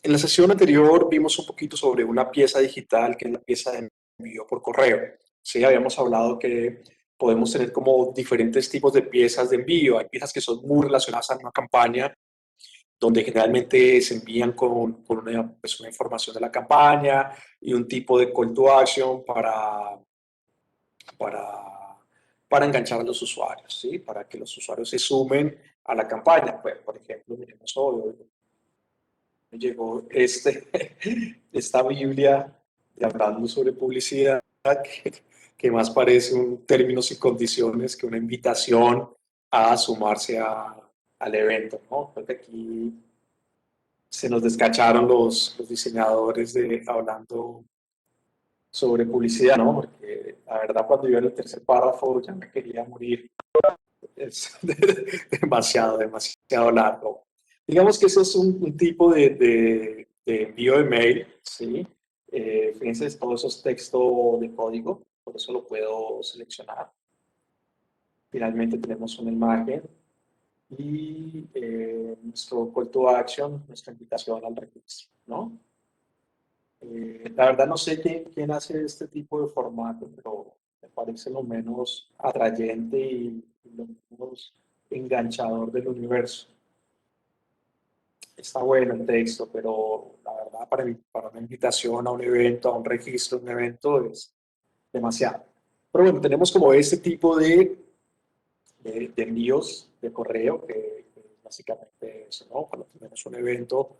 En la sesión anterior vimos un poquito sobre una pieza digital, que es la pieza de envío por correo. Sí, habíamos hablado que podemos tener como diferentes tipos de piezas de envío. Hay piezas que son muy relacionadas a una campaña, donde generalmente se envían con una información de la campaña y un tipo de call to action para, para enganchar a los usuarios, ¿sí? Para que los usuarios se sumen a la campaña. Pues, por ejemplo, miremos hoy me llegó esta Biblia hablando sobre publicidad que más parece un términos y condiciones que una invitación a sumarse al evento, ¿no? Creo que aquí se nos descacharon los diseñadores hablando sobre publicidad, ¿no? Porque la verdad cuando yo en el tercer párrafo ya me quería morir. Es demasiado largo. Digamos que eso es un tipo de envío de mail, ¿sí? Fíjense, todos esos textos de código, por eso lo puedo seleccionar. Finalmente tenemos una imagen y nuestro call to action, nuestra invitación al registro, ¿no? La verdad no sé quién hace este tipo de formato, pero me parece lo menos atrayente y lo menos enganchador del universo. Está bueno el texto, pero la verdad para una invitación a un evento, a un registro, a un evento es demasiado. Pero bueno, tenemos como este tipo de envíos de correo, que básicamente eso, ¿no? Cuando tenemos un evento,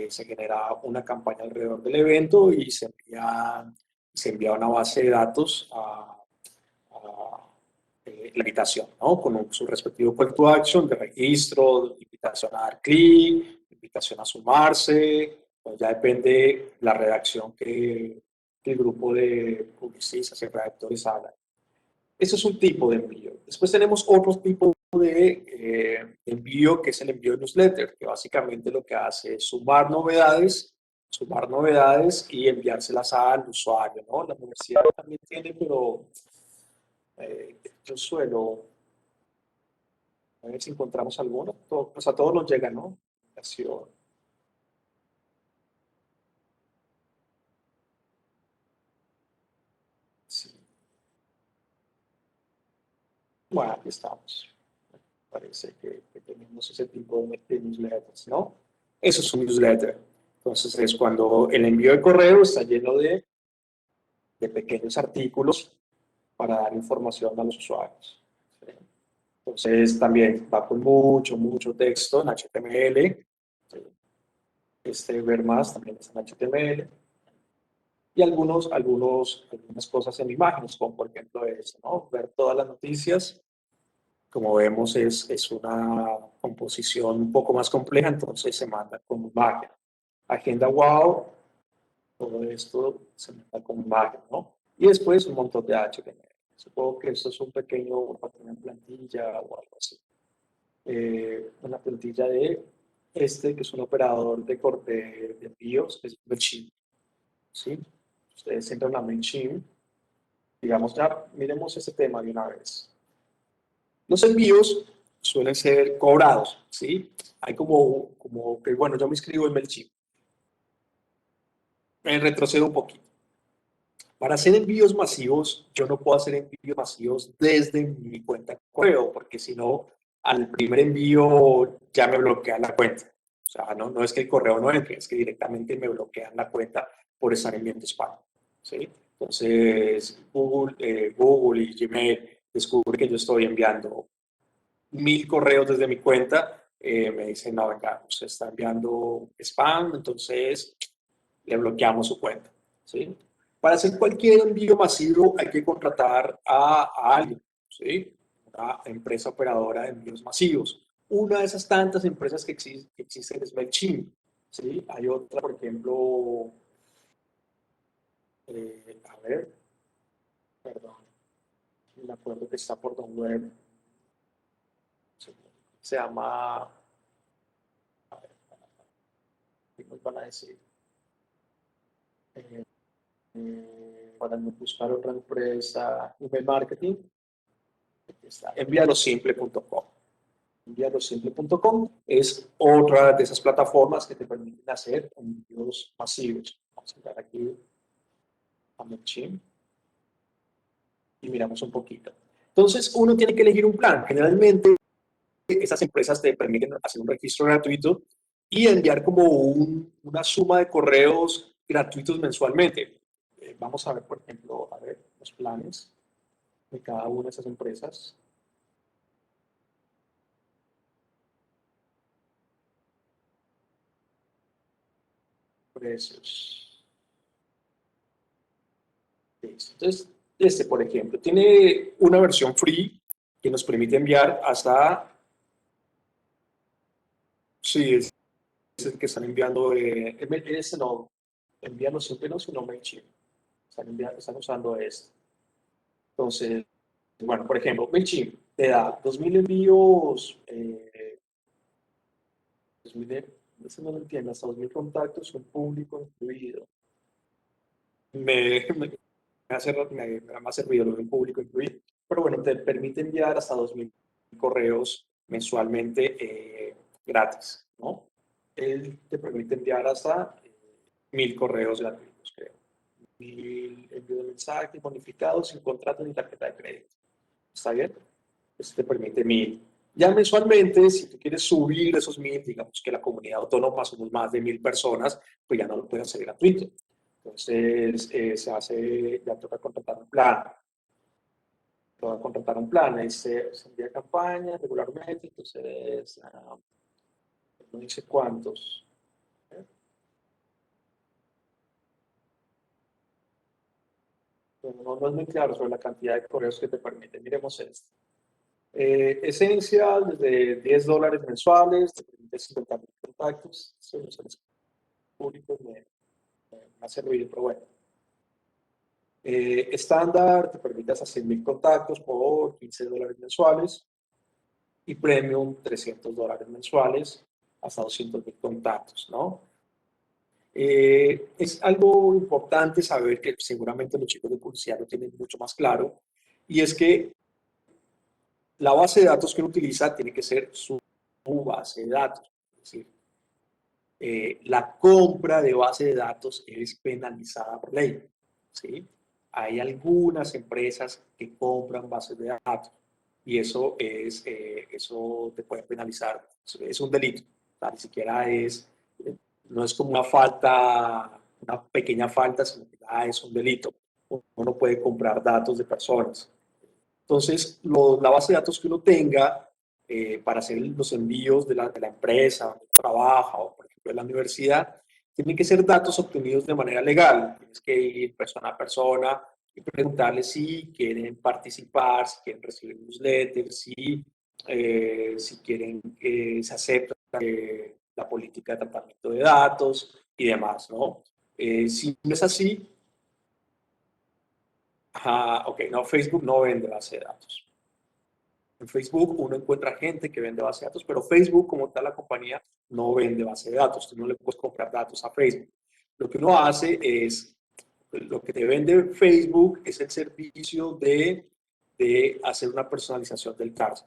se genera una campaña alrededor del evento y se envía una base de datos a la invitación, ¿no? Con su respectivo call to action de registro, invitación a dar clic, invitación a sumarse, pues ya depende la redacción que el grupo de publicistas y redactores hagan. Eso es un tipo de envío. Después tenemos otro tipo de envío, que es el envío de newsletter, que básicamente lo que hace es sumar novedades y enviárselas al usuario, ¿no? La universidad también tiene, pero yo suelo, a ver si encontramos alguno, pues a todos nos llega, ¿no? Invitación. Sí. Bueno, aquí estamos. Parece que tenemos ese tipo de newsletters, ¿no? Eso es un newsletter. Entonces es cuando el envío de correo está lleno de pequeños artículos para dar información a los usuarios. ¿Sí? Entonces también va con mucho texto en HTML. ¿Sí? Ver más también es en HTML. Y algunas cosas en imágenes, como por ejemplo eso, ¿no? Ver todas las noticias. Como vemos, es una composición un poco más compleja, entonces se manda con imagen. Agenda wow, todo esto se manda con imagen, ¿no? Y después un montón de HTML. Supongo que esto es un pequeño, una plantilla o algo así. Una plantilla de que es un operador de corte de envíos, es MailChimp, ¿sí? Ustedes entran a MailChimp, digamos, ya miremos ese tema de una vez. Los envíos suelen ser cobrados, ¿sí? Hay como que, bueno, yo me inscribo en MailChimp. Me retrocedo un poquito. Para hacer envíos masivos, yo no puedo hacer envíos masivos desde mi cuenta de correo, porque si no, al primer envío ya me bloquean la cuenta. O sea, no es que el correo no entre, es que directamente me bloquean la cuenta por estar enviando spam. ¿Sí? Entonces, Google y Gmail descubre que yo estoy enviando 1000 correos desde mi cuenta, me dicen, no, venga, usted está enviando spam, entonces le bloqueamos su cuenta. ¿Sí? Para hacer cualquier envío masivo hay que contratar a alguien, ¿sí? Una empresa operadora de envíos masivos. Una de esas tantas empresas que existen es MailChimp, ¿sí? Hay otra, por ejemplo, a ver, perdón, me acuerdo que está por Don Web, se llama, ¿qué nos van a decir? Eh, para no buscar otra empresa, email marketing, aquí está, enviadosimple.com. enviadosimple.com es otra de esas plataformas que te permiten hacer envíos masivos. Vamos a entrar aquí a MailChimp y miramos un poquito. Entonces, uno tiene que elegir un plan. Generalmente, estas empresas te permiten hacer un registro gratuito y enviar como una suma de correos gratuitos mensualmente. Vamos a ver, por ejemplo, a ver los planes de cada una de esas empresas. Precios. Entonces, este, por ejemplo, tiene una versión free que nos permite enviar hasta, sí, es el que están enviando, ese no, envíanos siempre no, sino MailChimp. Están usando este. Entonces, bueno, por ejemplo, MailChimp te da 2.000 envíos, 2.000, eso no lo entiendo, hasta 2.000 contactos, un público incluido. Me hace, me hace ruido lo de un público incluido. Pero bueno, te permite enviar hasta 2.000 correos mensualmente gratis, ¿no? Él te permite enviar hasta 1.000 correos gratuitos, creo. 1.000 envíos de mensajes bonificados sin contrato ni tarjeta de crédito. ¿Está bien? Eso te permite 1.000. Ya mensualmente, si tú quieres subir esos 1.000, digamos que la comunidad autónoma somos más de 1.000 personas, pues ya no lo puedes hacer gratuito. Entonces, se hace, ya toca contratar un plan. Toca contratar un plan. Se envía campaña regularmente, entonces, no dice cuántos. No, no es muy claro sobre la cantidad de correos que te permite. Miremos esto. Esencial, desde $10 mensuales, te permite 50.000 contactos. Eso no se les públicos me hace ruido, pero bueno. Estándar, te permite hasta 100.000 contactos por $15 mensuales. Y premium, $300 mensuales, hasta 200.000 contactos, ¿no? Es algo importante saber que seguramente los chicos de publicidad lo tienen mucho más claro, y es que la base de datos que uno utiliza tiene que ser su base de datos. Es decir, la compra de base de datos es penalizada por ley. ¿Sí? Hay algunas empresas que compran bases de datos y eso te puede penalizar. Es un delito. O sea, ni siquiera no es como una falta, una pequeña falta, sino que es un delito. Uno no puede comprar datos de personas. Entonces, la base de datos que uno tenga para hacer los envíos de la empresa, donde trabaja o, por ejemplo, de la universidad, tienen que ser datos obtenidos de manera legal. Tienes que ir persona a persona y preguntarles si quieren participar, si quieren recibir newsletters, si quieren que se acepta la política de tratamiento de datos y demás, ¿no? Si no es así, ok, no, Facebook no vende base de datos. En Facebook uno encuentra gente que vende base de datos, pero Facebook como tal, la compañía, no vende base de datos. Tú no le puedes comprar datos a Facebook. Lo que uno hace es, lo que te vende Facebook es el servicio de hacer una personalización del target,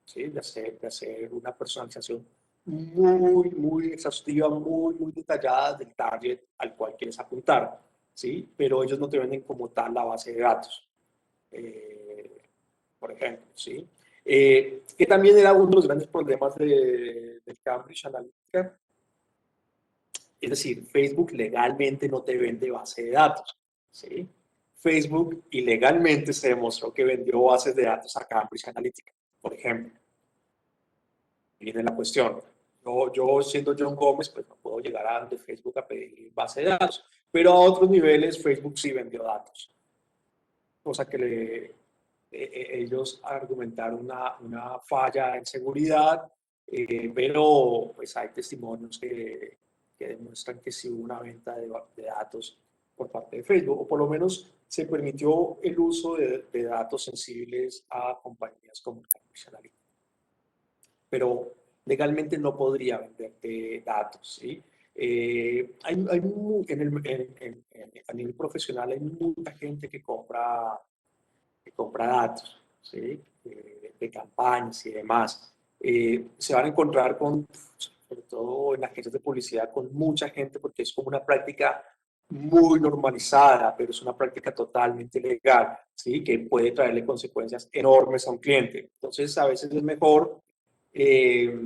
¿sí? De hacer una personalización muy, muy exhaustiva, muy, muy detallada del target al cual quieres apuntar, ¿sí? Pero ellos no te venden como tal la base de datos. Eh, por ejemplo, ¿sí? Que también era uno de los grandes problemas del Cambridge Analytica. Es decir, Facebook legalmente no te vende base de datos, ¿sí? Facebook ilegalmente se demostró que vendió bases de datos a Cambridge Analytica, por ejemplo. Viene la cuestión. Yo siendo John Gómez, pues no puedo llegar a donde Facebook a pedir base de datos, pero a otros niveles Facebook sí vendió datos, cosa que ellos argumentaron una falla en seguridad, pero pues hay testimonios que demuestran que sí hubo una venta de datos por parte de Facebook, o por lo menos se permitió el uso de datos sensibles a compañías como Cambridge Analytica. Pero legalmente no podría venderte datos, ¿sí? A nivel profesional hay mucha gente que compra datos, ¿sí? De campañas y demás. se van a encontrar con, sobre todo en agencias de publicidad, con mucha gente porque es como una práctica muy normalizada, pero es una práctica totalmente legal, ¿sí? Que puede traerle consecuencias enormes a un cliente. Entonces, a veces eh,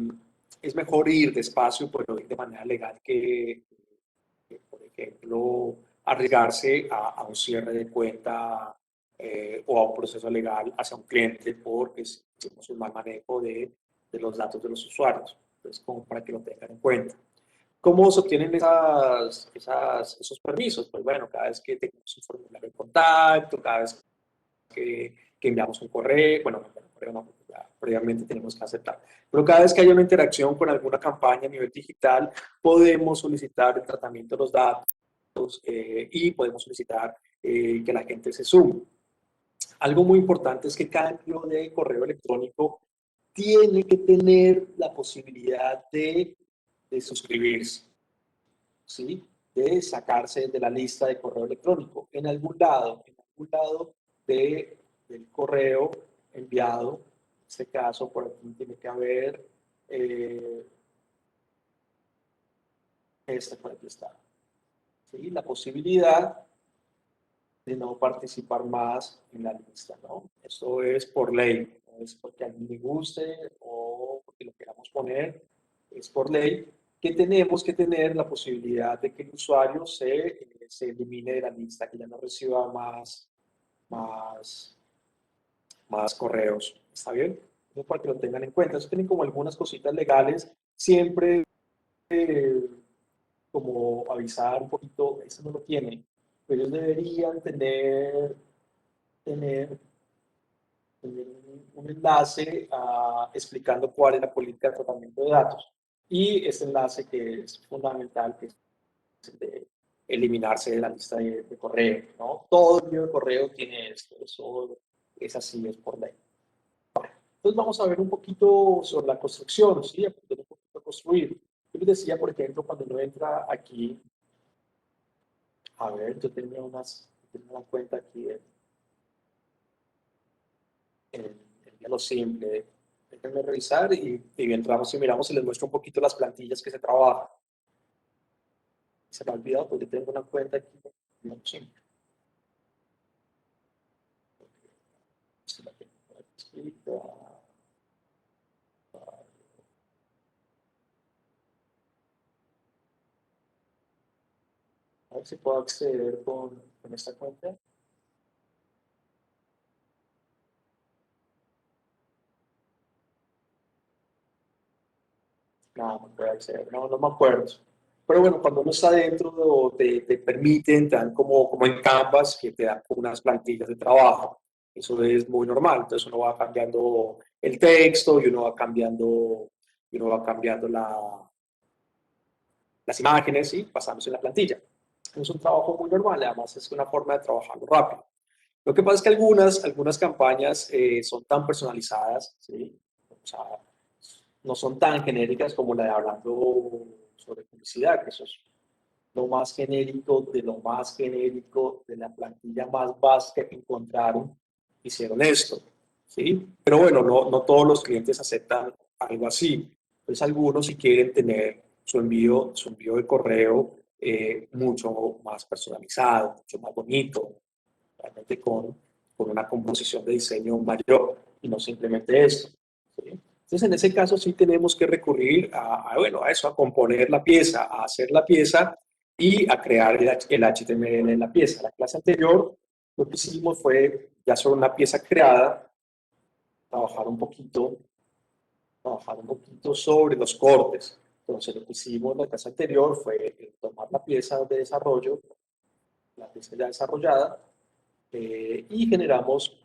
es mejor ir despacio, pero ir de manera legal que, por ejemplo, arriesgarse a un cierre de cuenta o a un proceso legal hacia un cliente porque hicimos un mal manejo de los datos de los usuarios. Entonces, como para que lo tengan en cuenta. ¿Cómo se obtienen esos permisos? Pues bueno, cada vez que tenemos un formulario de contacto, cada vez que enviamos un correo, bueno, un correo no, porque ya previamente tenemos que aceptar, pero cada vez que haya una interacción con alguna campaña a nivel digital, podemos solicitar el tratamiento de los datos y podemos solicitar que la gente se sume. Algo muy importante es que cada envío de correo electrónico tiene que tener la posibilidad de suscribirse, ¿sí? De sacarse de la lista de correo electrónico. En algún lado del correo enviado, en este caso por aquí tiene que haber, eh, por aquí está, ¿sí? La posibilidad de no participar más en la lista, ¿no? Eso es por ley, no es porque a mí me guste o porque lo queramos poner, es por ley que tenemos que tener la posibilidad de que el usuario se elimine de la lista, que ya no reciba más, más correos. ¿Está bien? Eso para que lo tengan en cuenta. Eso tienen como algunas cositas legales, siempre como avisar un poquito, eso no lo tienen, pero ellos deberían tener un enlace explicando cuál es la política de tratamiento de datos. Y ese enlace que es fundamental, que es el de eliminarse de la lista de correo, ¿no? Todo el envío de correo tiene esto, eso es así, es por ley. Entonces vamos a ver un poquito sobre la construcción, ¿sí? Aprender un poquito a construir. Yo les decía, por ejemplo, cuando uno entra aquí, a ver, yo tenía una cuenta aquí en lo simple. Déjenme revisar y entramos y miramos y les muestro un poquito las plantillas que se trabajan. Se me ha olvidado porque tengo una cuenta aquí en lo simple. Se la tengo por aquí escrita. A ver si puedo acceder con esta cuenta. No, no puedo acceder, no, no me acuerdo. Pero bueno, cuando uno está dentro, te permiten, te dan como en Canvas, que te dan como unas plantillas de trabajo. Eso es muy normal. Entonces uno va cambiando el texto y uno va cambiando las imágenes y pasándose en la plantilla. Es un trabajo muy normal, además es una forma de trabajarlo rápido. Lo que pasa es que algunas campañas son tan personalizadas, ¿sí? O sea, no son tan genéricas como la de hablando sobre publicidad, que eso es lo más genérico de lo más genérico de la plantilla más básica que encontraron, hicieron esto, ¿sí? Pero bueno, no todos los clientes aceptan algo así. Entonces algunos si quieren tener su envío de correo mucho más personalizado, mucho más bonito, realmente con una composición de diseño mayor y no simplemente esto, ¿sí? Entonces, en ese caso sí tenemos que recurrir bueno, a eso, a componer la pieza, a hacer la pieza y a crear el HTML en la pieza. La clase anterior lo que hicimos fue, ya sobre una pieza creada, trabajar un poquito, trabajar un poquito sobre los cortes. Entonces, lo que hicimos en la clase anterior fue tomar la pieza de desarrollo, la pieza ya desarrollada, y generamos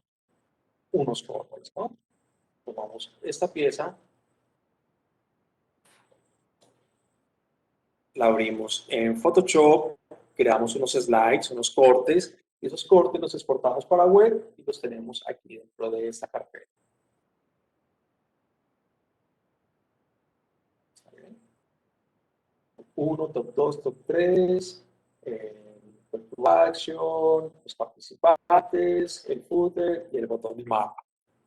unos cortes, ¿no? Tomamos esta pieza, la abrimos en Photoshop, creamos unos slides, unos cortes, y esos cortes los exportamos para web y los tenemos aquí dentro de esta carpeta. ¿Está bien? Top 1, top 2, top 3, el to action, los participantes, el footer y el botón de mapa.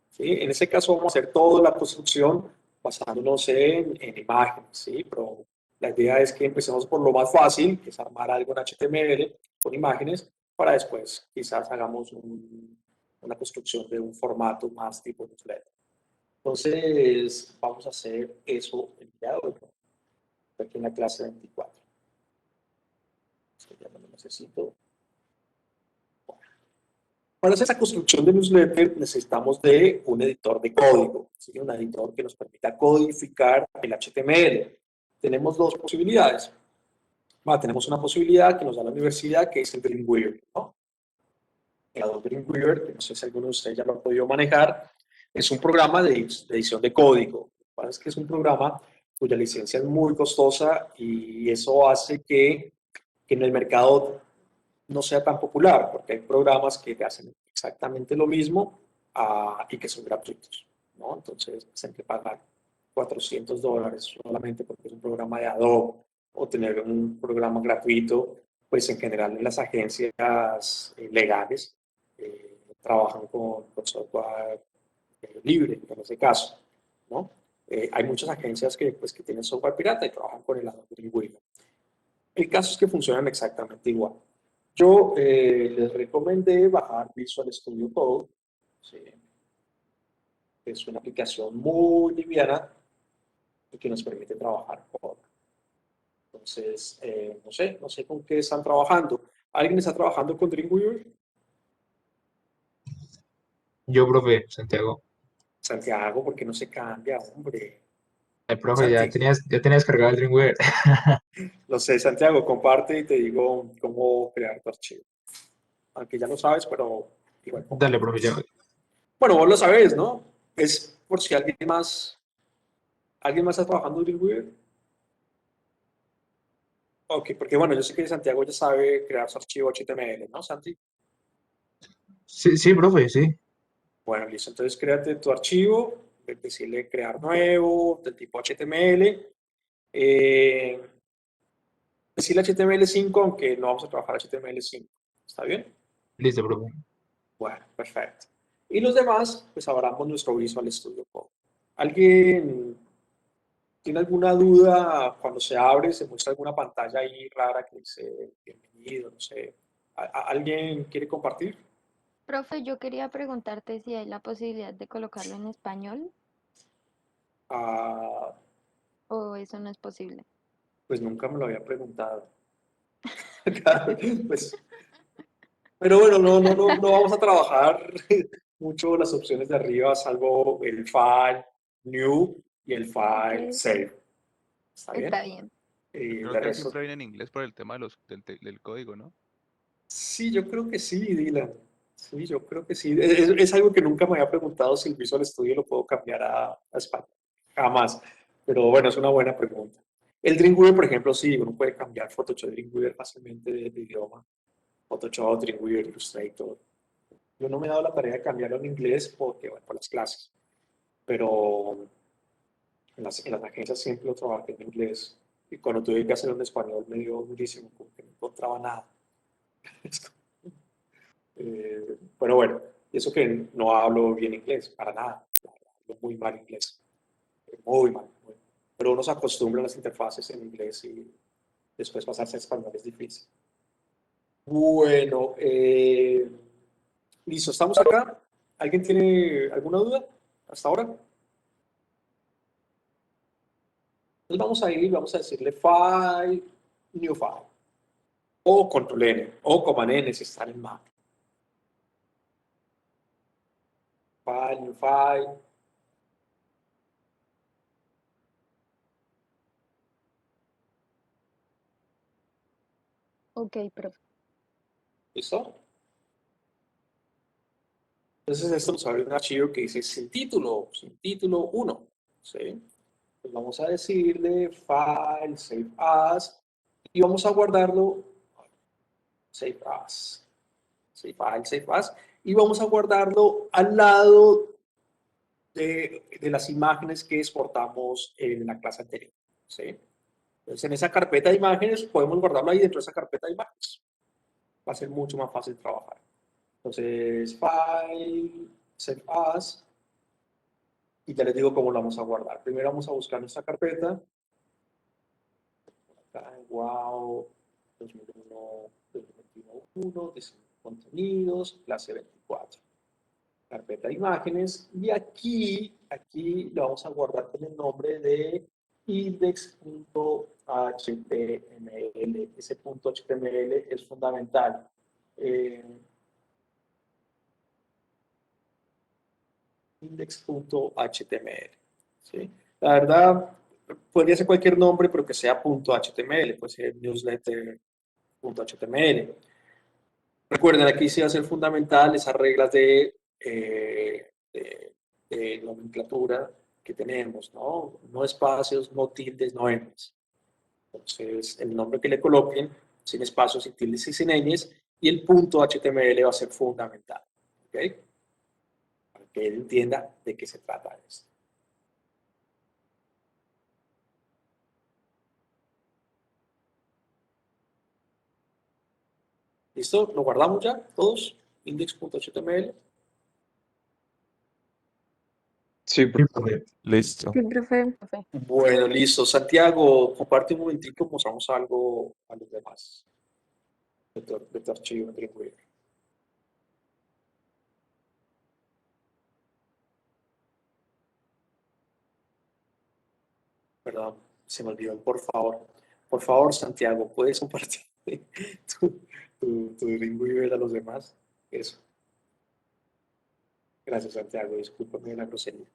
¿Sí? En ese caso vamos a hacer toda la construcción basándonos en imágenes, ¿sí? Pero la idea es que empecemos por lo más fácil, que es armar algo en HTML con imágenes, para después quizás hagamos una construcción de un formato más tipo newsletter. Entonces, vamos a hacer eso el día de hoy, ¿no? Aquí en la clase 24. Esto ya no lo necesito. Para hacer esa construcción de newsletter necesitamos de un editor de código, ¿sí? Un editor que nos permita codificar el HTML. Tenemos dos posibilidades. Tenemos una posibilidad que nos da la universidad, que es el Dreamweaver, ¿no? El Adobe Dreamweaver, que no sé si alguno de ustedes ya lo ha podido manejar, es un programa de edición de código. Lo que pasa es que es un programa cuya licencia es muy costosa y eso hace que en el mercado no sea tan popular, porque hay programas que hacen exactamente lo mismo y que son gratuitos, ¿no? Entonces, tienen que pagar $400 solamente porque es un programa de Adobe o tener un programa gratuito, pues en general en las agencias legales trabajan con software libre, en ese caso, ¿no? Hay muchas agencias pues, que tienen software pirata y trabajan con el Adobe Dreamweaver. El caso es que funcionan exactamente igual. Yo les recomendé bajar Visual Studio Code, ¿sí? Es una aplicación muy liviana y que nos permite trabajar con. Entonces, no sé con qué están trabajando. ¿Alguien está trabajando con Dreamweaver? Yo, profe, Santiago. Santiago, ¿por qué no se cambia, hombre? El profe, Santi, ya tenías cargado el Dreamweaver. lo sé, Santiago, comparte y te digo cómo crear tu archivo. Aunque ya lo sabes, pero igual Dale, comparte. profe, ya. Bueno, vos lo sabés, ¿no? Es por si alguien más está trabajando en Dreamweaver. Ok, porque bueno, yo sé que Santiago ya sabe crear su archivo HTML, ¿no, Santi? Sí, sí, profe, sí. Bueno, listo. Entonces, créate tu archivo, decirle crear nuevo, del tipo HTML. Eh, decirle HTML5, aunque no vamos a trabajar HTML5. ¿Está bien? Listo, profe. Bueno, perfecto. Y los demás, pues abramos nuestro Visual Studio Code. ¿Alguien tiene alguna duda cuando se abre? ¿Se muestra alguna pantalla ahí rara que dice bienvenido? No sé. ¿Alguien quiere compartir? Profe, yo quería preguntarte si hay la posibilidad de colocarlo en español Ah, o eso no es posible. pues nunca me lo había preguntado. Pues, pero bueno, no vamos a trabajar mucho las opciones de arriba, salvo el file new y el file Ok, save. ¿Está está bien? bien. De Creo que resto, siempre viene en inglés por el tema de del código, ¿no? sí, yo creo que sí, Dylan. Sí, yo creo que sí. Es algo que nunca me había preguntado si el Visual Studio lo puedo cambiar a español. Jamás. Pero bueno, es una buena pregunta. El Dreamweaver, por ejemplo, sí, uno puede cambiar Photoshop Dreamweaver fácilmente de idioma. Photoshop, Dreamweaver, Illustrator. Yo no me he dado la tarea de cambiarlo en inglés porque, bueno, por las clases. Pero en las agencias siempre lo trabajé en inglés. Y cuando tuve que hacerlo en español me dio durísimo porque no encontraba nada. Pero bueno, y eso que no hablo bien inglés, para nada. Hablo muy mal inglés. Muy mal. Muy mal. Pero uno se acostumbra a las interfaces en inglés y después pasarse a español es difícil. Bueno, listo, estamos acá. ¿Alguien tiene alguna duda hasta ahora? Entonces vamos a ir, vamos a decirle File, New File, o Control N, o Command N si están en Mac. File, New File, Ok, profe. ¿listo? Entonces esto nos abre un archivo que dice sin título 1, ¿sí? Pues vamos a decirle File, Save As, y vamos a guardarlo, Save As, Save File, Save As, y vamos a guardarlo al lado de las imágenes que exportamos en la clase anterior, ¿sí? Entonces, en esa carpeta de imágenes, podemos guardarlo ahí dentro de esa carpeta de imágenes. Va a ser mucho más fácil trabajar. Entonces, File, Save As, y ya les digo cómo lo vamos a guardar. Primero vamos a buscar nuestra carpeta. Acá en Wow 2001, 2021, contenidos, clase 24. Carpeta de imágenes. Y aquí lo vamos a guardar con el nombre de index.html. Ese punto HTML es fundamental. Index.html. ¿Sí? La verdad, podría ser cualquier nombre, pero que sea .html, puede ser newsletter.html. Recuerden, aquí sí va a ser fundamental esas reglas de nomenclatura que tenemos, ¿no? No espacios, no tildes, no ñes. Entonces, el nombre que le coloquen, sin espacios, sin tildes y sin ñes, y el punto HTML va a ser fundamental, ¿ok? Para que él entienda de qué se trata esto. ¿Listo? ¿Lo guardamos ya todos? Index.html. Sí, Sí, profe. listo. Sí, profe. Bueno, listo. Santiago, comparte un momentico, mostramos algo a los demás de tu archivo en Dreamweaver. Perdón, se me olvidó, por favor. Por favor, Santiago, ¿puedes compartir tu Dreamweaver a los demás? Eso. Gracias, Santiago. Discúlpame la grosería.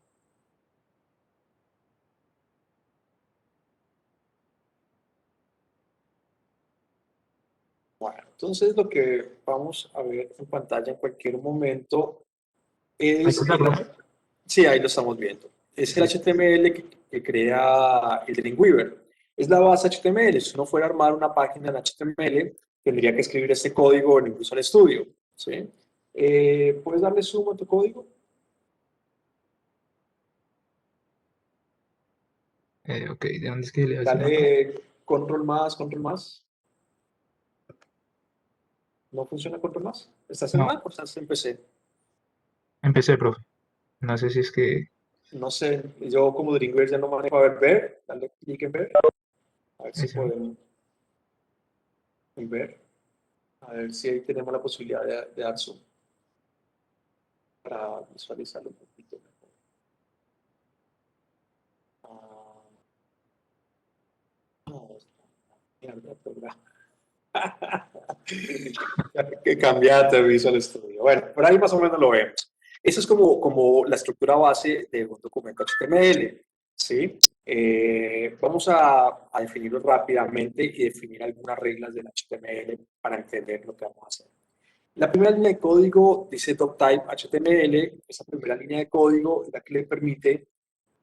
Bueno, entonces lo que vamos a ver en pantalla en cualquier momento Ahí es... está, profe. Sí, ahí lo estamos viendo. Es el Sí. HTML que crea el Dreamweaver. Es la base HTML. Si uno fuera a armar una página en HTML, tendría que escribir este código en Visual Studio. ¿Sí? ¿Puedes darle zoom a tu código? Ok, ¿de dónde es que le hacen? Dale control más, control más. ¿No funciona control más? ¿Estás en No, Mac o estás en PC? empecé, profe. No sé si es que... No sé, yo como Dreamweaver ya no manejo. A ver, dale clic en ver. A ver si Ese, ¿no? podemos ver. A ver si ahí tenemos la posibilidad de dar zoom para visualizarlo un poquito mejor. No, mierda, programa. Que cambiaste de Visual Studio. Bueno, por ahí más o menos lo vemos. Eso es como la estructura base de un documento HTML. ¿Sí? Vamos a definirlo rápidamente y definir algunas reglas del HTML para entender lo que vamos a hacer. La primera línea de código dice doctype HTML. Esa primera línea de código es la que le permite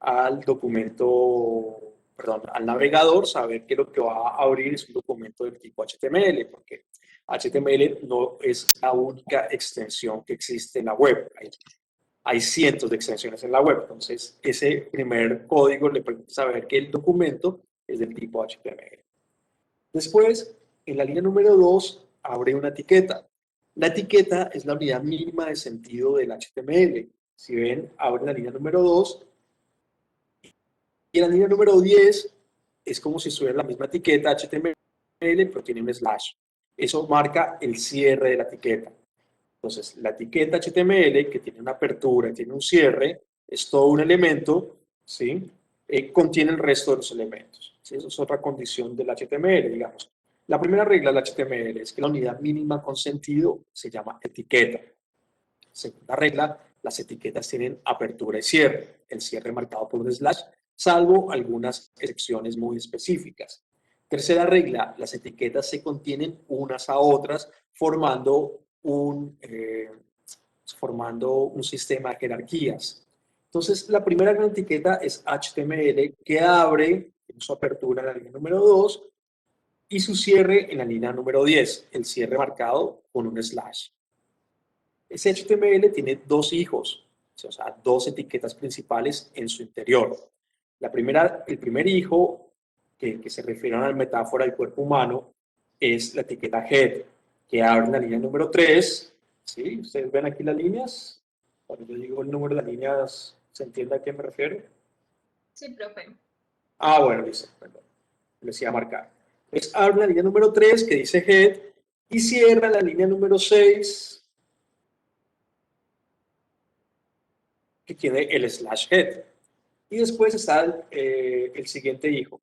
al documento, perdón, al navegador saber que lo que va a abrir es un documento del tipo HTML, porque HTML no es la única extensión que existe en la web. Hay cientos de extensiones en la web. Entonces, ese primer código le permite saber que el documento es del tipo HTML. Después, en la línea número 2, abre una etiqueta. La etiqueta es la unidad mínima de sentido del HTML. Si ven, abre la línea número 2 y en la línea número 10 es como si estuviera en la misma etiqueta HTML, pero tiene un slash. Eso marca el cierre de la etiqueta. Entonces, la etiqueta HTML, que tiene una apertura y tiene un cierre, es todo un elemento, ¿sí? Contiene el resto de los elementos. ¿Sí? Eso es otra condición del HTML, digamos. La primera regla del HTML es que la unidad mínima con sentido se llama etiqueta. Segunda regla, las etiquetas tienen apertura y cierre, el cierre marcado por un slash, salvo algunas excepciones muy específicas. Tercera regla, las etiquetas se contienen unas a otras formando un sistema de jerarquías. Entonces, la primera gran etiqueta es HTML, que abre en su apertura en la línea número 2 y su cierre en la línea número 10, el cierre marcado con un slash. Ese HTML tiene dos hijos, o sea, dos etiquetas principales en su interior. El primer hijo, que se refiere a la metáfora del cuerpo humano, es la etiqueta head, que abre la línea número 3. ¿Sí? ¿Ustedes ven aquí las líneas? Cuando yo digo el número de las líneas, ¿Se entiende a qué me refiero? Sí, profe. Ah, bueno, listo. Perdón. Les iba a marcar. Entonces, abre la línea número 3 que dice head y cierra la línea número 6 que tiene el slash head. Y después está el siguiente hijo,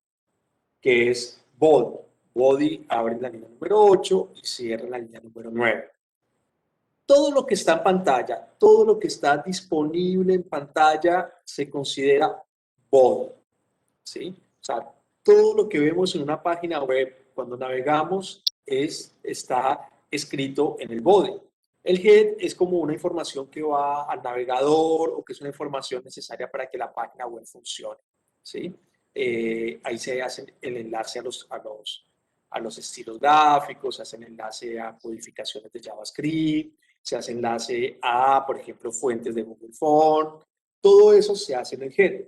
que es body. Body abre la línea número 8 y cierra la línea número 9. Todo lo que está en pantalla, todo lo que está disponible en pantalla se considera body, ¿sí? O sea, todo lo que vemos en una página web cuando navegamos está escrito en el body. El head es como una información que va al navegador o que es una información necesaria para que la página web funcione, ¿sí? Ahí se hace el enlace a los estilos gráficos, se hace el enlace a codificaciones de JavaScript, se hace enlace a, por ejemplo, fuentes de Google Font. Todo eso se hace en el head.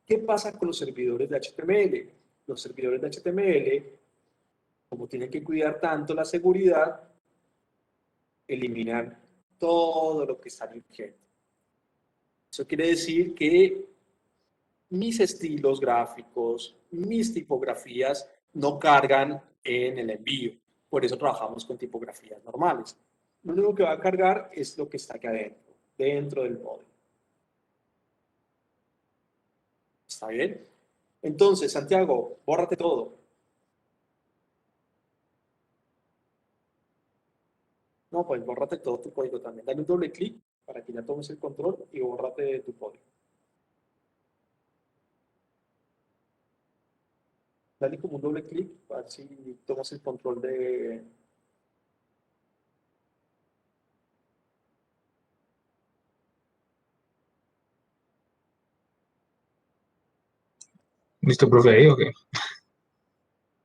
¿Qué pasa con los servidores de HTML? Los servidores de HTML, como tienen que cuidar tanto la seguridad, eliminan todo lo que está en el head. Eso quiere decir que mis estilos gráficos, mis tipografías no cargan en el envío. Por eso trabajamos con tipografías normales. Lo único que va a cargar es lo que está aquí adentro, dentro del body. ¿Está bien? Entonces, Santiago, bórrate todo. No, pues bórrate todo tu código también. Dale un doble clic para que ya tomes el control y bórrate tu código. Dale como un doble clic para ver si tomas el control de... ¿Listo, profe, ahí o qué?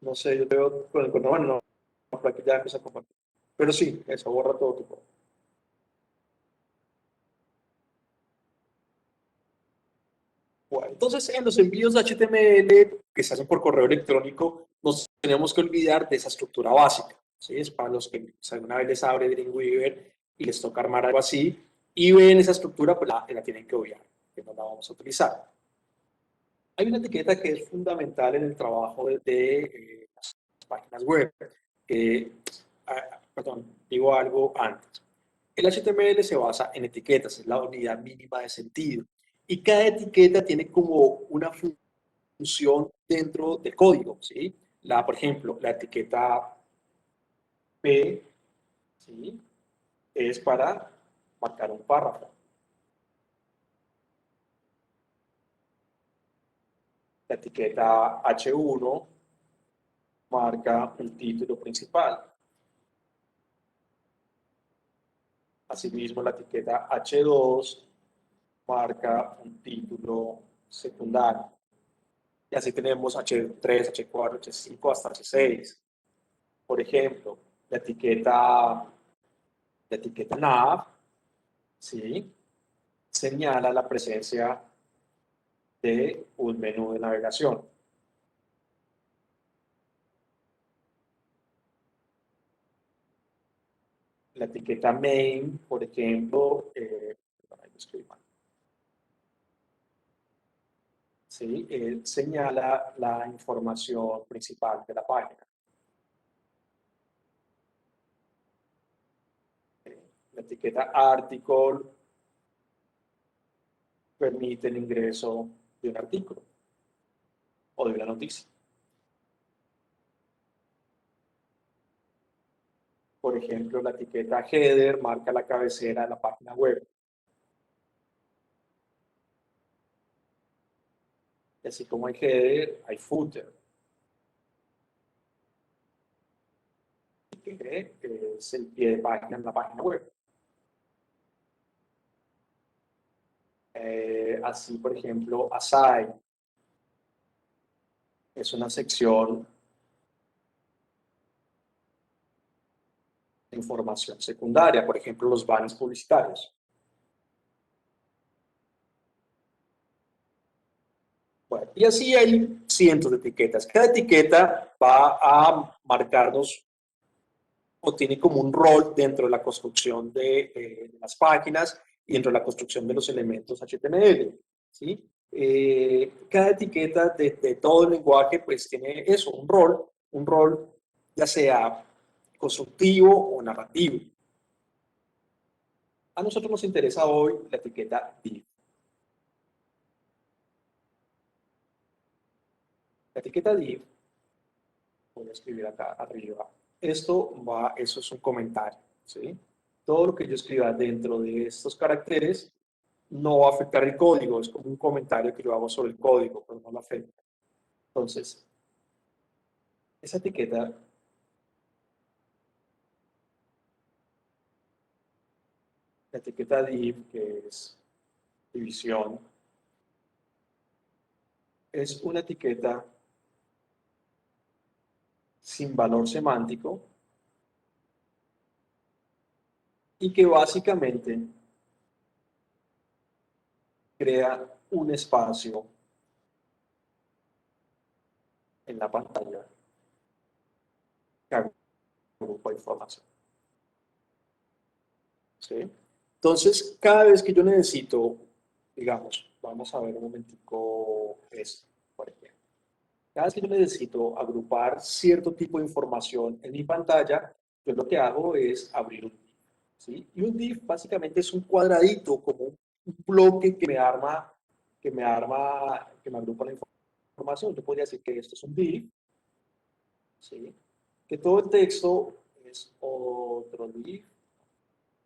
No sé, yo te veo con el control. Bueno, no, para que ya empiece a compartir. Pero sí, eso, borra todo tu código. Bueno, entonces, en los envíos de HTML que se hacen por correo electrónico, nos tenemos que olvidar de esa estructura básica. ¿Sí? Es para los que alguna vez les abre Dreamweaver y les toca armar algo así y ven esa estructura, pues la tienen que obviar, que no la vamos a utilizar. Hay una etiqueta que es fundamental en el trabajo de las páginas web. Perdón, digo algo antes. El HTML se basa en etiquetas, es la unidad mínima de sentido. Y cada etiqueta tiene como una función dentro del código, ¿sí? Por ejemplo, la etiqueta P, ¿sí? Es para marcar un párrafo. La etiqueta H1 marca el título principal. Asimismo, la etiqueta H2 marca un título secundario. Y así tenemos H3, H4, H5 hasta H6. Por ejemplo, la etiqueta nav, ¿sí? Señala la presencia de un menú de navegación. La etiqueta main, por ejemplo, ahí lo escribí mal. ¿Sí? Señala la información principal de la página. La etiqueta article permite el ingreso de un artículo o de una noticia. Por ejemplo, la etiqueta header marca la cabecera de la página web. Y así como hay header, hay footer. Que es el pie de página en la página web. Así, por ejemplo, aside es una sección de información secundaria, por ejemplo, los banners publicitarios. Bueno, y así hay cientos de etiquetas. Cada etiqueta va a marcarnos o tiene como un rol dentro de la construcción de las páginas y dentro de la construcción de los elementos HTML. ¿sí? Cada etiqueta de todo el lenguaje pues tiene eso, un rol ya sea constructivo o narrativo. A nosotros nos interesa hoy la etiqueta div. La etiqueta div, voy a escribir acá arriba, eso es un comentario, ¿sí? Todo lo que yo escriba dentro de estos caracteres no va a afectar el código, es como un comentario que yo hago sobre el código, pero no lo afecta. Entonces, esa etiqueta la etiqueta div, que es división, es una etiqueta sin valor semántico y que básicamente crea un espacio en la pantalla que agrupa información. ¿Sí? Entonces, cada vez que yo necesito, digamos, vamos a ver un momentico esto, por ejemplo. Cada vez que yo necesito agrupar cierto tipo de información en mi pantalla, yo lo que hago es abrir un div, ¿sí? Y un div básicamente es un cuadradito, como un bloque que me agrupa la información. Yo podría decir que esto es un div, ¿sí? Que todo el texto es otro div.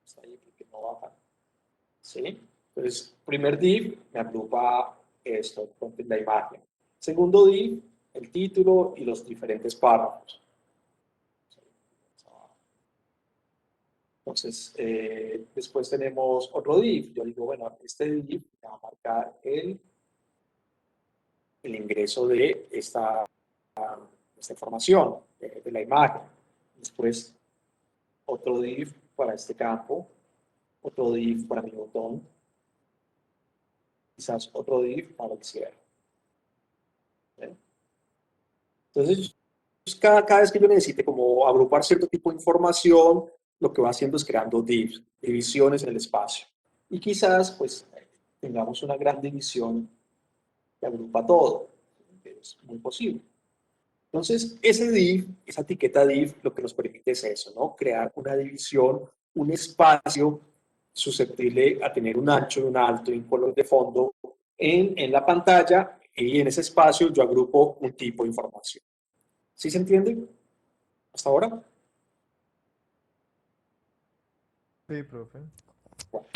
Está ahí porque no baja. ¿Sí? Entonces, primer div me agrupa esto, la imagen. Segundo div, el título y los diferentes párrafos. Entonces, después tenemos otro div. Yo digo, bueno, este div me va a marcar el ingreso de esta información, de la imagen. Después, otro div para este campo, otro div para mi botón, quizás otro div para el cierre. ¿Sí? Entonces, cada vez que yo necesite como agrupar cierto tipo de información, lo que va haciendo es creando divs, divisiones en el espacio. Y quizás, pues, tengamos una gran división que agrupa todo. Es muy posible. Entonces, ese div, esa etiqueta div, lo que nos permite es eso, ¿no? Crear una división, un espacio susceptible a tener un ancho, un alto y un color de fondo en la pantalla, y en ese espacio yo agrupo un tipo de información. ¿Sí se entiende hasta ahora? Sí, profe. Bueno,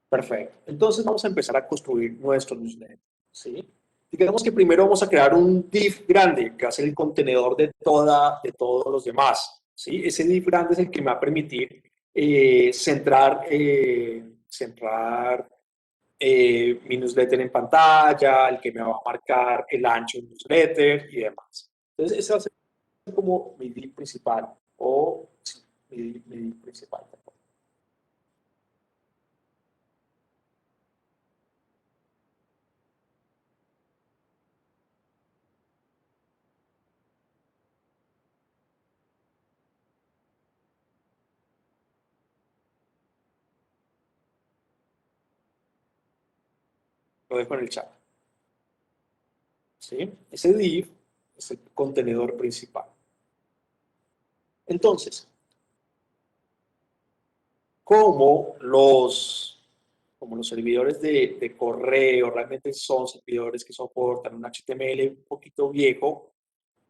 perfecto. Entonces vamos a empezar a construir nuestro newsletter, ¿sí? Digamos que primero vamos a crear un div grande, que va a ser el contenedor de todos los demás, ¿sí? Ese div grande es el que me va a permitir centrar mi newsletter en pantalla, el que me va a marcar el ancho del newsletter y demás. Entonces, ese va a ser como mi div principal, o sí, mi div principal. Lo dejo en el chat. ¿Sí? Ese div es el contenedor principal. Entonces, como como los servidores de correo realmente son servidores que soportan un HTML un poquito viejo,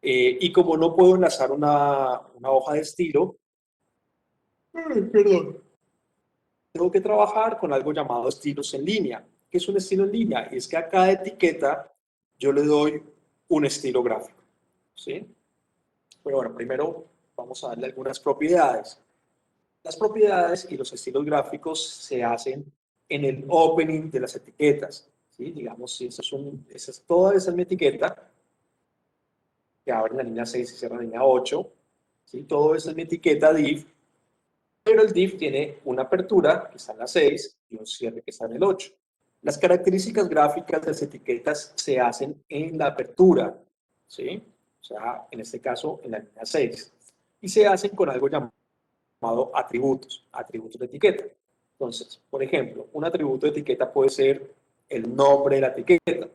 y como no puedo enlazar una hoja de estilo, perdón, tengo que trabajar con algo llamado estilos en línea. ¿Qué es un estilo en línea? Y es que a cada etiqueta yo le doy un estilo gráfico, ¿sí? Pero bueno, primero vamos a darle algunas propiedades. Las propiedades y los estilos gráficos se hacen en el opening de las etiquetas, ¿sí? Digamos, si toda esa es mi etiqueta, que abre en la línea 6 y cierra en la línea 8, ¿sí? Todo eso es mi etiqueta div, pero el div tiene una apertura que está en la 6 y un cierre que está en el 8. Las características gráficas de las etiquetas se hacen en la apertura, ¿sí? O sea, en este caso, en la línea 6. Y se hacen con algo llamado atributos de etiqueta. Entonces, por ejemplo, un atributo de etiqueta puede ser el nombre de la etiqueta.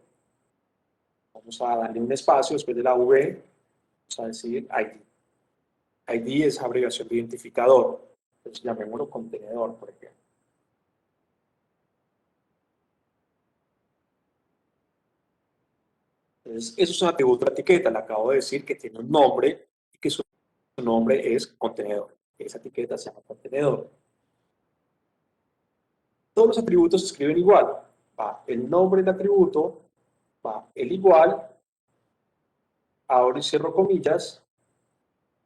Vamos a darle un espacio después de la V, vamos a decir ID. ID es abreviación de identificador, entonces llamémoslo contenedor, por ejemplo. Entonces, eso es un atributo de la etiqueta, le acabo de decir que tiene un nombre y que su nombre es contenedor. Esa etiqueta se llama contenedor. Todos los atributos se escriben igual. Va el nombre del atributo, va el igual, abro y cierro comillas,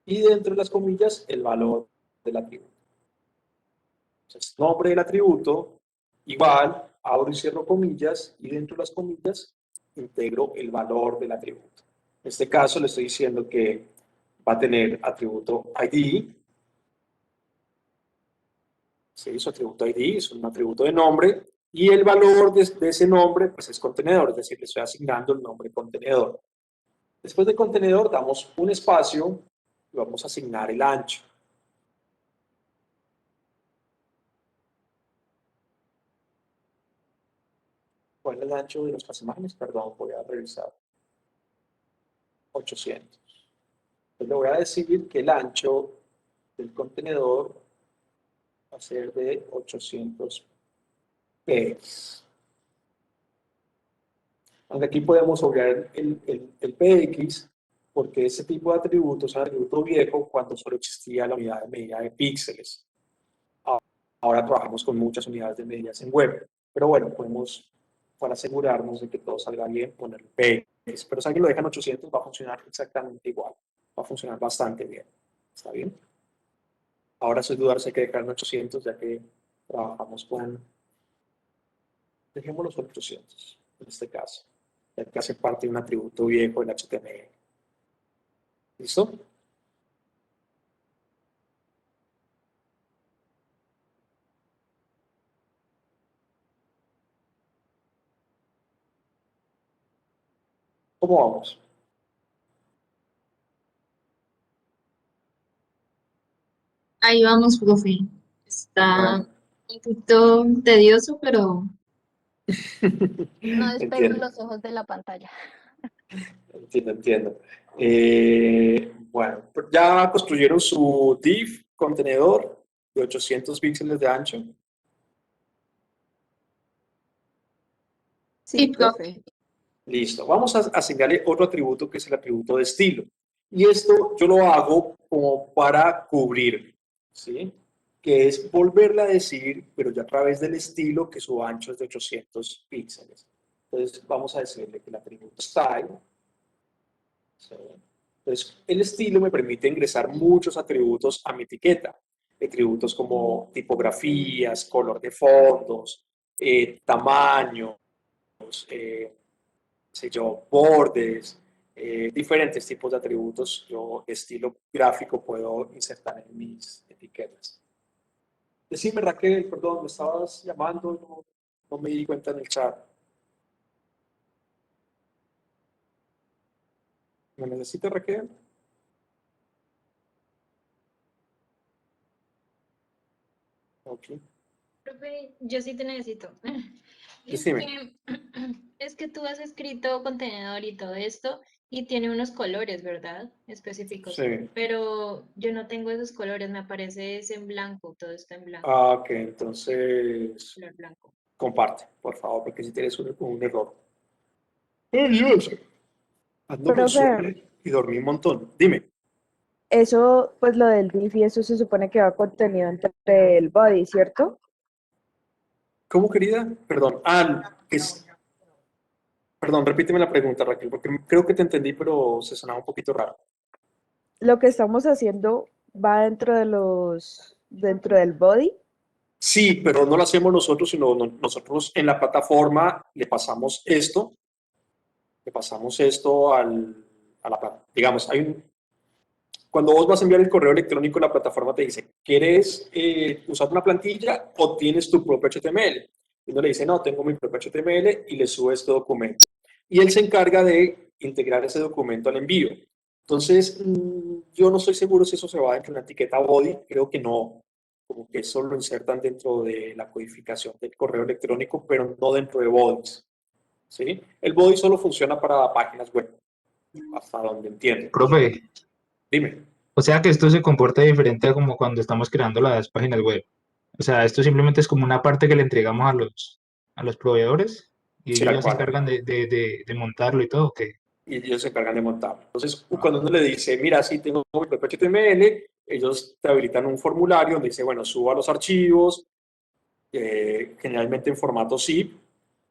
y dentro de las comillas el valor del atributo. Entonces, nombre del atributo, igual, abro y cierro comillas, y dentro de las comillas integro el valor del atributo. En este caso le estoy diciendo que va a tener atributo ID, ¿sí? Su atributo ID es un atributo de nombre, y el valor de ese nombre pues, es contenedor, es decir, le estoy asignando el nombre contenedor. Después de contenedor damos un espacio y vamos a asignar el ancho. ¿Cuál es el ancho de nuestras imágenes? Perdón, voy a revisar. 800. Entonces le voy a decir que el ancho del contenedor va a ser de 800 px. Aunque aquí podemos obviar el px, porque ese tipo de atributos es un atributo viejo cuando solo existía la unidad de medida de píxeles. Ahora trabajamos con muchas unidades de medidas en web. Pero bueno, podemos, para asegurarnos de que todo salga bien, poner px. Pero si alguien lo deja en 800, va a funcionar exactamente igual. Va a funcionar bastante bien. ¿Está bien? Ahora sin dudar si hay que dejar en 800, ya que trabajamos con... Dejémoslo en 800, en este caso. Ya que hace parte de un atributo viejo del HTML. ¿Listo? ¿Cómo vamos? Ahí vamos, profe. Está Bueno, un poquito tedioso, pero No despego entiendo, los ojos de la pantalla. entiendo. Bueno, ya construyeron su div contenedor de 800 píxeles de ancho. sí, profe. Listo. Vamos a asignarle otro atributo que es el atributo de estilo. Y esto yo lo hago como para cubrir, ¿sí? Que es volverle a decir, pero ya a través del estilo, que su ancho es de 800 píxeles. Entonces vamos a decirle que el atributo style, ¿sí? Entonces el estilo me permite ingresar muchos atributos a mi etiqueta. Atributos como tipografías, color de fondos, tamaños, sé yo, bordes, diferentes tipos de atributos, yo estilo gráfico puedo insertar en mis etiquetas. Decime, Raquel, perdón, me estabas llamando, no me di cuenta en el chat. ¿Me necesitas, Raquel? Ok. Profe, yo sí te necesito. Es Decime. que, es que tú has escrito contenedor y todo esto y tiene unos colores, ¿verdad? Específicos. Sí. Pero yo no tengo esos colores, me aparece es en blanco, todo está en blanco, Ah, ok, entonces color blanco. comparte, por favor, porque si tienes un error. ¡Ay, Dios! Ando con Profe, sueño y dormí un montón. Dime. eso, pues lo del div y eso se supone que va contenido entre el body, ¿cierto? ¿Cómo, querida? Perdón. Perdón, repíteme la pregunta, Raquel, porque creo que te entendí, pero se sonaba un poquito raro. Lo que estamos haciendo va dentro del body. Sí, pero no lo hacemos nosotros, sino nosotros en la plataforma le pasamos esto a la plataforma. Digamos, cuando vos vas a enviar el correo electrónico, la plataforma te dice, ¿quieres usar una plantilla o tienes tu propio HTML? Y uno le dice, no, tengo mi propio HTML y le sube este documento. Y él se encarga de integrar ese documento al envío. Entonces, yo no estoy seguro si eso se va dentro de una etiqueta body, creo que no. como que eso lo insertan dentro de la codificación del correo electrónico, pero no dentro de bodies, ¿sí? El body solo funciona para páginas web, hasta donde entiendo. Profe, Dime. o sea que esto se comporta diferente a como cuando estamos creando las páginas web. O sea, esto simplemente es como una parte que le entregamos a los proveedores y Sí, ellos tal ya se cual. encargan de montarlo y todo, ¿ok? Y ellos se encargan de montarlo. Entonces, cuando uno le dice, mira, sí tengo mi propio HTML, ellos te habilitan un formulario donde dice, bueno, suba los archivos, generalmente en formato zip,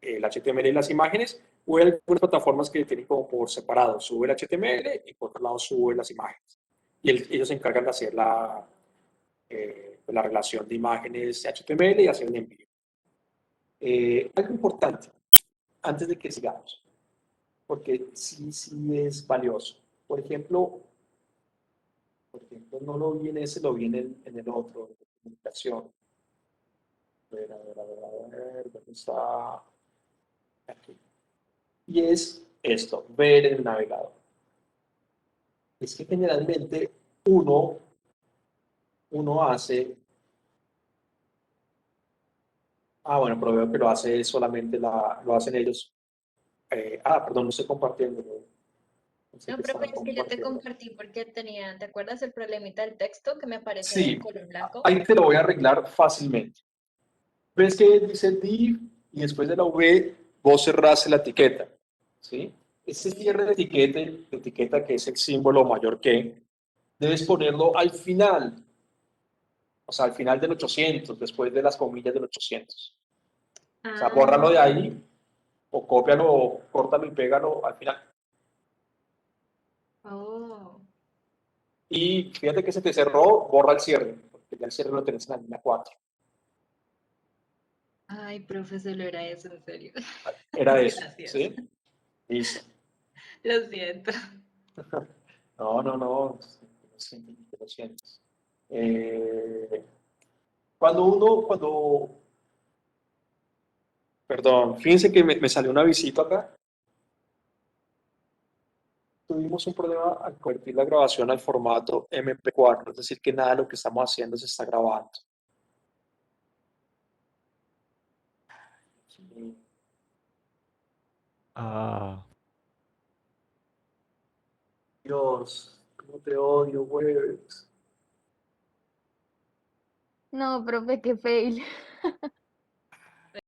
el HTML y las imágenes, o hay algunas plataformas que tienen como por separado, sube el HTML y por otro lado sube las imágenes. Y ellos se encargan de hacer la relación de imágenes HTML y hacer el envío. Algo importante, antes de que sigamos, porque sí es valioso. Por ejemplo, no lo vi en ese, lo vi en el otro, de comunicación. A ver, ¿dónde está? Aquí. Y es esto, ver el navegador. Es que generalmente uno hace, bueno, pero veo que lo hace solamente lo hacen ellos. Perdón, no estoy compartiendo. Pensé No, que profe, estaban es que yo te compartiendo. compartí porque tenía, ¿te acuerdas el problemita del texto que me aparecía en Sí, color blanco? ahí te lo voy a arreglar fácilmente. Ves que dice div y después de la V vos cerrás la etiqueta, ¿sí? Ese cierre de etiqueta que es el símbolo mayor que, debes ponerlo al final, o sea, al final del 800, después de las comillas del 800. O sea, Ah, bórralo de ahí, o cópialo, o córtalo y pégalo al final. oh. Y fíjate que se te cerró, borra el cierre, porque ya el cierre lo tenés en la línea 4. Ay, profe, solo era eso, en serio. Era eso, Gracias. ¿sí? Listo. Lo siento. No, lo sientes. Cuando, perdón, fíjense que me salió una visita acá. Tuvimos un problema al convertir la grabación al formato MP4, es decir, que nada de lo que estamos haciendo se está grabando. Sí. Ah, Dios, cómo te odio, güey. No, profe, qué fail.